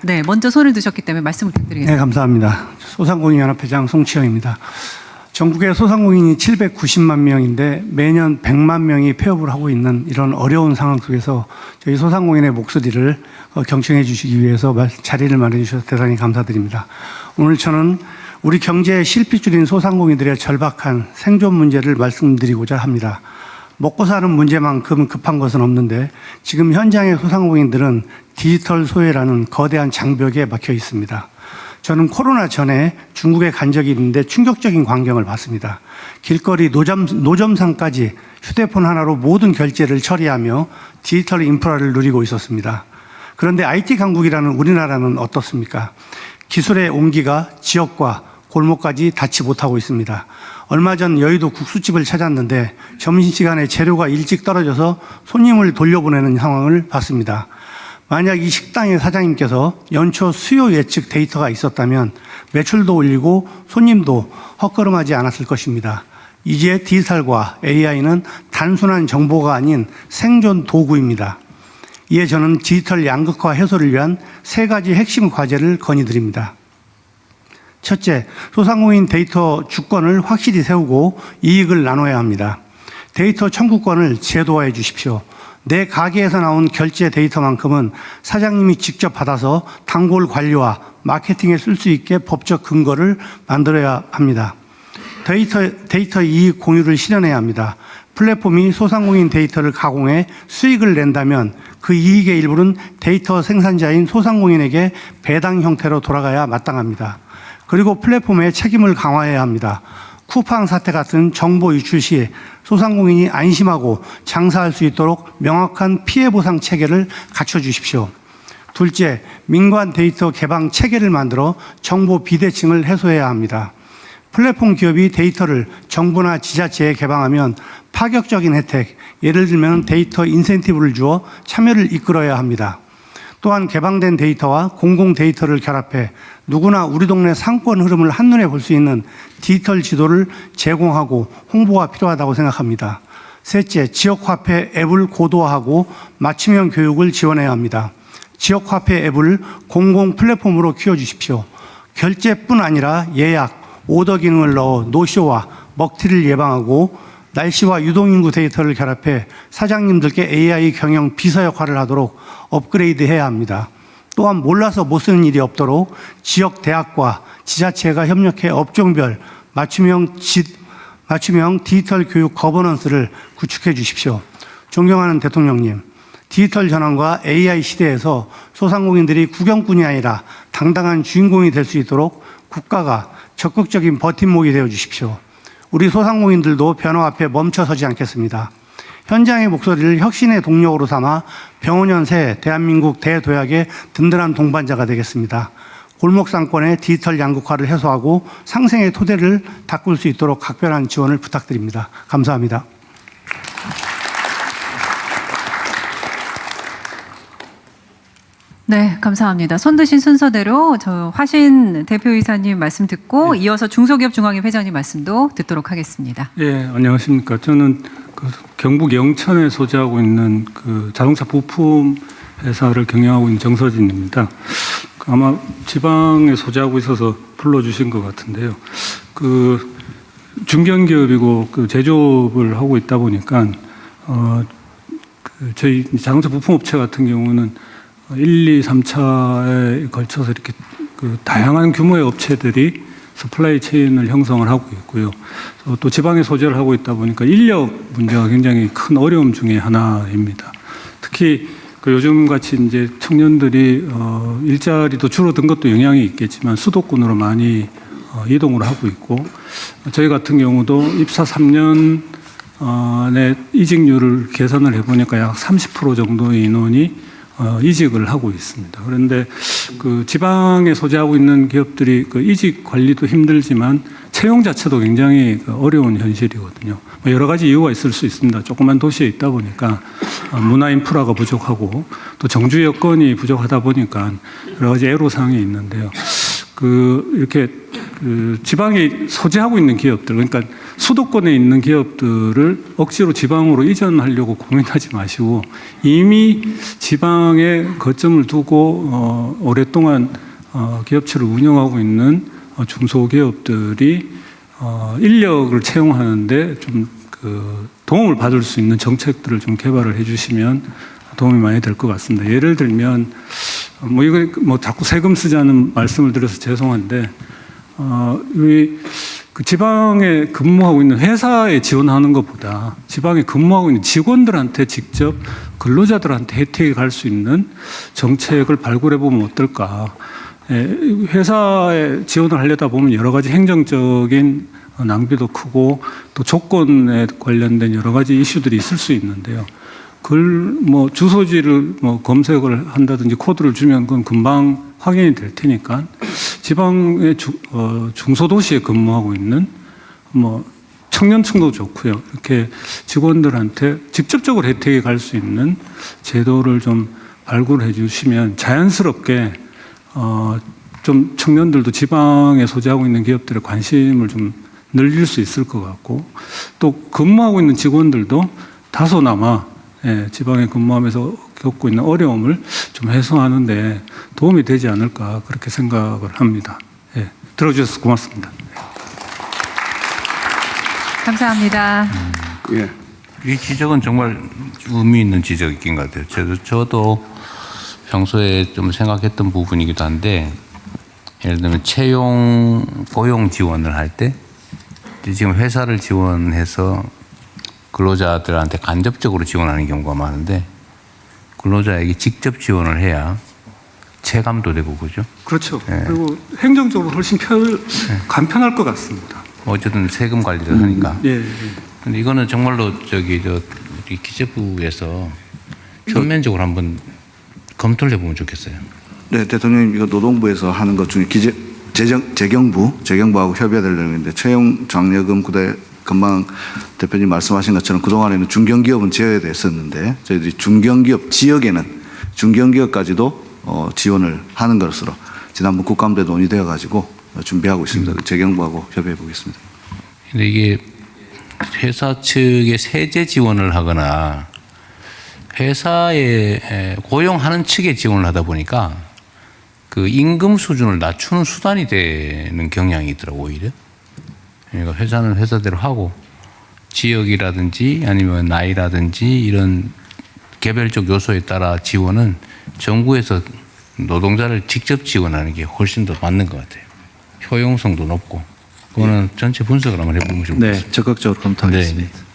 네, 먼저 손을 드셨기 때문에 말씀을 드리겠습니다. 네, 감사합니다. 소상공인연합회장 송치영입니다. 전국의 소상공인이 790만 명인데 매년 100만 명이 폐업을 하고 있는 이런 어려운 상황 속에서 저희 소상공인의 목소리를 경청해 주시기 위해서 자리를 마련해 주셔서 대단히 감사드립니다. 오늘 저는 우리 경제의 실핏줄인 소상공인들의 절박한 생존 문제를 말씀드리고자 합니다. 먹고 사는 문제만큼 급한 것은 없는데 지금 현장의 소상공인들은 디지털 소외라는 거대한 장벽에 막혀 있습니다. 저는 코로나 전에 중국에 간 적이 있는데 충격적인 광경을 봤습니다. 길거리 노점상까지 휴대폰 하나로 모든 결제를 처리하며 디지털 인프라를 누리고 있었습니다. 그런데 IT 강국이라는 우리나라는 어떻습니까? 기술의 온기가 지역과 골목까지 닿지 못하고 있습니다. 얼마 전 여의도 국수집을 찾았는데 점심시간에 재료가 일찍 떨어져서 손님을 돌려보내는 상황을 봤습니다. 만약 이 식당의 사장님께서 연초 수요 예측 데이터가 있었다면 매출도 올리고 손님도 헛걸음하지 않았을 것입니다. 이제 디지털과 AI는 단순한 정보가 아닌 생존 도구입니다. 이에 저는 디지털 양극화 해소를 위한 3가지 핵심 과제를 건의드립니다. 첫째, 소상공인 데이터 주권을 확실히 세우고 이익을 나눠야 합니다. 데이터 청구권을 제도화해 주십시오. 내 가게에서 나온 결제 데이터만큼은 사장님이 직접 받아서 단골 관리와 마케팅에 쓸 수 있게 법적 근거를 만들어야 합니다. 데이터 이익 공유를 실현해야 합니다. 플랫폼이 소상공인 데이터를 가공해 수익을 낸다면 그 이익의 일부는 데이터 생산자인 소상공인에게 배당 형태로 돌아가야 마땅합니다. 그리고 플랫폼의 책임을 강화해야 합니다. 쿠팡 사태 같은 정보 유출 시 소상공인이 안심하고 장사할 수 있도록 명확한 피해 보상 체계를 갖춰주십시오. 둘째, 민관 데이터 개방 체계를 만들어 정보 비대칭을 해소해야 합니다. 플랫폼 기업이 데이터를 정부나 지자체에 개방하면 파격적인 혜택, 예를 들면 데이터 인센티브를 주어 참여를 이끌어야 합니다. 또한 개방된 데이터와 공공 데이터를 결합해 누구나 우리 동네 상권 흐름을 한눈에 볼 수 있는 디지털 지도를 제공하고 홍보가 필요하다고 생각합니다. 셋째, 지역화폐 앱을 고도화하고 맞춤형 교육을 지원해야 합니다. 지역화폐 앱을 공공 플랫폼으로 키워주십시오. 결제뿐 아니라 예약, 오더 기능을 넣어 노쇼와 먹튀를 예방하고 날씨와 유동인구 데이터를 결합해 사장님들께 AI 경영 비서 역할을 하도록 업그레이드해야 합니다. 또한 몰라서 못 쓰는 일이 없도록 지역 대학과 지자체가 협력해 업종별 맞춤형 디지털 교육 거버넌스를 구축해 주십시오. 존경하는 대통령님, 디지털 전환과 AI 시대에서 소상공인들이 구경꾼이 아니라 당당한 주인공이 될 수 있도록 국가가 적극적인 버팀목이 되어 주십시오. 우리 소상공인들도 변화 앞에 멈춰서지 않겠습니다. 현장의 목소리를 혁신의 동력으로 삼아 병원연세 대한민국 대도약의 든든한 동반자가 되겠습니다. 골목상권의 디지털 양극화를 해소하고 상생의 토대를 닦을 수 있도록 각별한 지원을 부탁드립니다. 감사합니다. 네, 감사합니다. 손 드신 순서대로 저 화신 대표이사님 말씀 듣고 네. 이어서 중소기업 중앙회 회장님 말씀도 듣도록 하겠습니다. 예, 안녕하십니까. 저는 경북 영천에 소재하고 있는 자동차 부품 회사를 경영하고 있는 정서진입니다. 아마 지방에 소재하고 있어서 불러주신 것 같은데요. 중견기업이고 제조업을 하고 있다 보니까 저희 자동차 부품 업체 같은 경우는 1, 2, 3차에 걸쳐서 이렇게 다양한 규모의 업체들이 서플라이 체인을 형성을 하고 있고요. 또 지방에 소재를 하고 있다 보니까 인력 문제가 굉장히 큰 어려움 중에 하나입니다. 특히 요즘 같이 이제 청년들이 일자리도 줄어든 것도 영향이 있겠지만 수도권으로 많이 이동을 하고 있고, 저희 같은 경우도 입사 3년 내 이직률을 계산을 해보니까 약 30% 정도의 인원이 이직을 하고 있습니다. 그런데 지방에 소재하고 있는 기업들이 이직 관리도 힘들지만 채용 자체도 굉장히 어려운 현실이거든요. 여러 가지 이유가 있을 수 있습니다. 조그만 도시에 있다 보니까 문화 인프라가 부족하고 또 정주 여건이 부족하다 보니까 여러 가지 애로사항이 있는데요. 이렇게 그 지방에 소재하고 있는 기업들, 그러니까 수도권에 있는 기업들을 억지로 지방으로 이전하려고 고민하지 마시고 이미 지방에 거점을 두고 오랫동안 기업체를 운영하고 있는 중소기업들이 인력을 채용하는데 좀 그 도움을 받을 수 있는 정책들을 좀 개발을 해주시면 도움이 많이 될 것 같습니다. 예를 들면 이거 자꾸 세금 쓰자는 말씀을 드려서 죄송한데 우리 그 지방에 근무하고 있는 회사에 지원하는 것보다 지방에 근무하고 있는 직원들한테 직접 근로자들한테 혜택이 갈 수 있는 정책을 발굴해 보면 어떨까? 회사에 지원을 하려다 보면 여러 가지 행정적인 낭비도 크고 또 조건에 관련된 여러 가지 이슈들이 있을 수 있는데요. 주소지를 검색을 한다든지 코드를 주면 그건 금방 확인이 될 테니까 지방의 중소도시에 근무하고 있는 청년층도 좋고요. 이렇게 직원들한테 직접적으로 혜택이 갈 수 있는 제도를 좀 발굴해 주시면 자연스럽게 좀 청년들도 지방에 소재하고 있는 기업들의 관심을 좀 늘릴 수 있을 것 같고 또 근무하고 있는 직원들도 다소나마 지방에 근무하면서 겪고 있는 어려움을 좀 해소하는데 도움이 되지 않을까 그렇게 생각을 합니다. 들어주셔서 고맙습니다. 감사합니다. 예. 이 지적은 정말 의미 있는 지적인 것 같아요. 저도 평소에 좀 생각했던 부분이기도 한데 예를 들면 채용, 고용 지원을 할 때 지금 회사를 지원해서 근로자들한테 간접적으로 지원하는 경우가 많은데 근로자에게 직접 지원을 해야 체감도 되고 그죠? 그렇죠. 그리고 행정적으로 훨씬 간편할 것 같습니다. 어쨌든 세금 관리를 하니까. 예. 근데 이거는 정말로 우리 기재부에서 전면적으로 한번 검토를 해보면 좋겠어요. 네, 대통령님 이거 노동부에서 하는 것 중에 재경부하고 협의해야 될 내용인데 채용 장려금 그다음에 금방 대표님 말씀하신 것처럼 그동안에는 중견기업은 지어야 됐었는데 저희들이 중견기업 지역에는 중견기업까지도 지원을 하는 것으로 지난번 국감때 논의되어 가지고 준비하고 있습니다. 재경부하고 협의해 보겠습니다. 근데 이게 회사 측에 세제 지원을 하거나 회사에 고용하는 측에 지원을 하다 보니까 그 임금 수준을 낮추는 수단이 되는 경향이 있더라고요, 오히려. 그러니까 회사는 회사대로 하고 지역이라든지 아니면 나이라든지 이런 개별적 요소에 따라 지원은 정부에서 노동자를 직접 지원하는 게 훨씬 더 맞는 것 같아요. 효용성도 높고. 그거는 전체 분석을 한번 해보면 좋겠습니다. 네, 적극적으로 검토하겠습니다. 네.